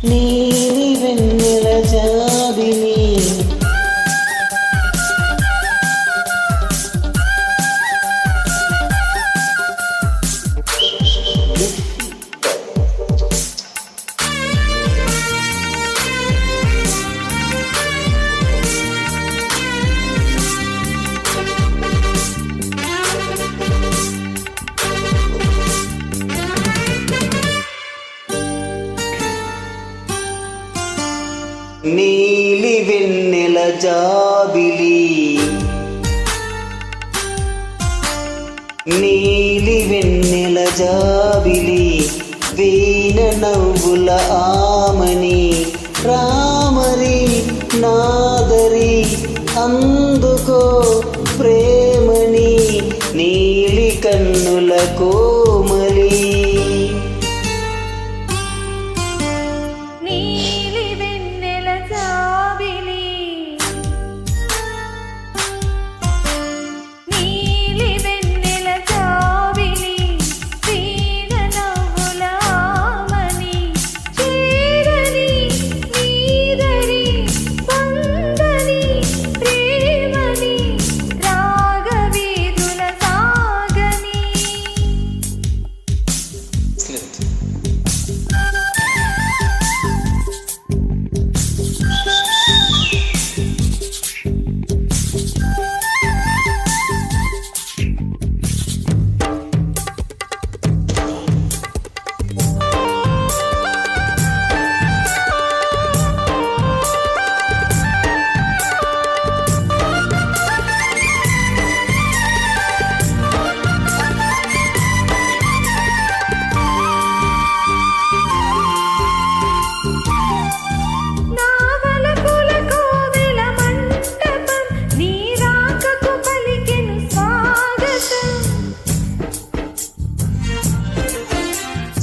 నీలి వెన్నెల జాబిలి నీలి వెన్నెల జాబిలి నీలి వెన్నెల జాబిలి వీణ నవ్వుల ఆమని రామరి నాదరి అందుకో ప్రేమని నీలి కన్నుల కోమలి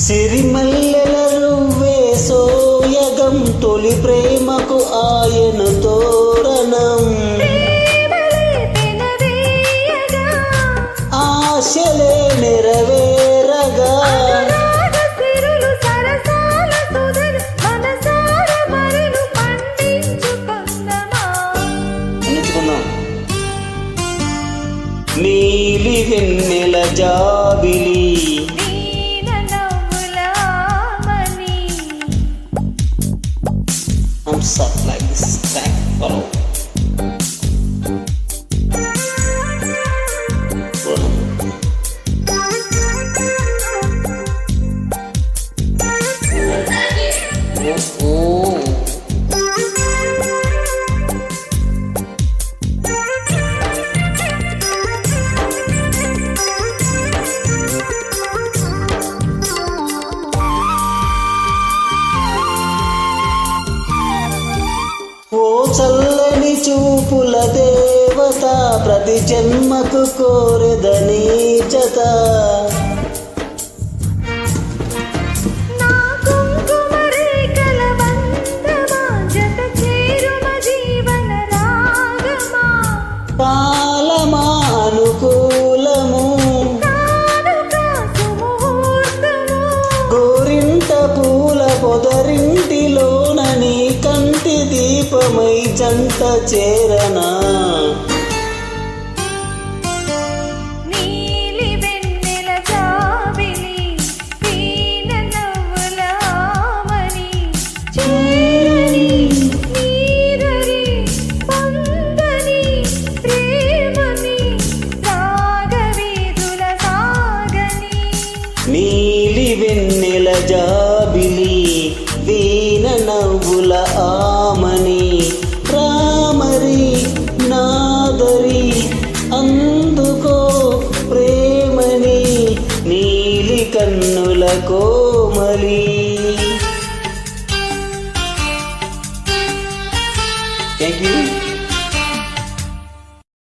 సిరిమల్లెల రువ్వే సోయగం తొలి ప్రేమకు ఆయన తోరణం ఆశలే నెరవేరగా నీలి వెన్నెల జాబిలి thumbs up like this. Thank follow. చల్లని చూపుల దేవత ప్రతి జన్మకు కోరెదని జత కాలమా అనుకూలము గోరింట పూల పొదరింటిలోన నీ కంటి దీపమై జంట చేరనా నీలి వెన్నెల జాబిలి వీణ నవ్వుల ఆమని చేరని నీరరి పొందని ప్రేమని రాగవీధుల సాగని నీలి వెన్నెల జాబిలి వీణ నవ్వుల ఆమని రామరి నాదరి అందుకో ప్రేమని నీలి కన్నుల కోమలి. Thank you.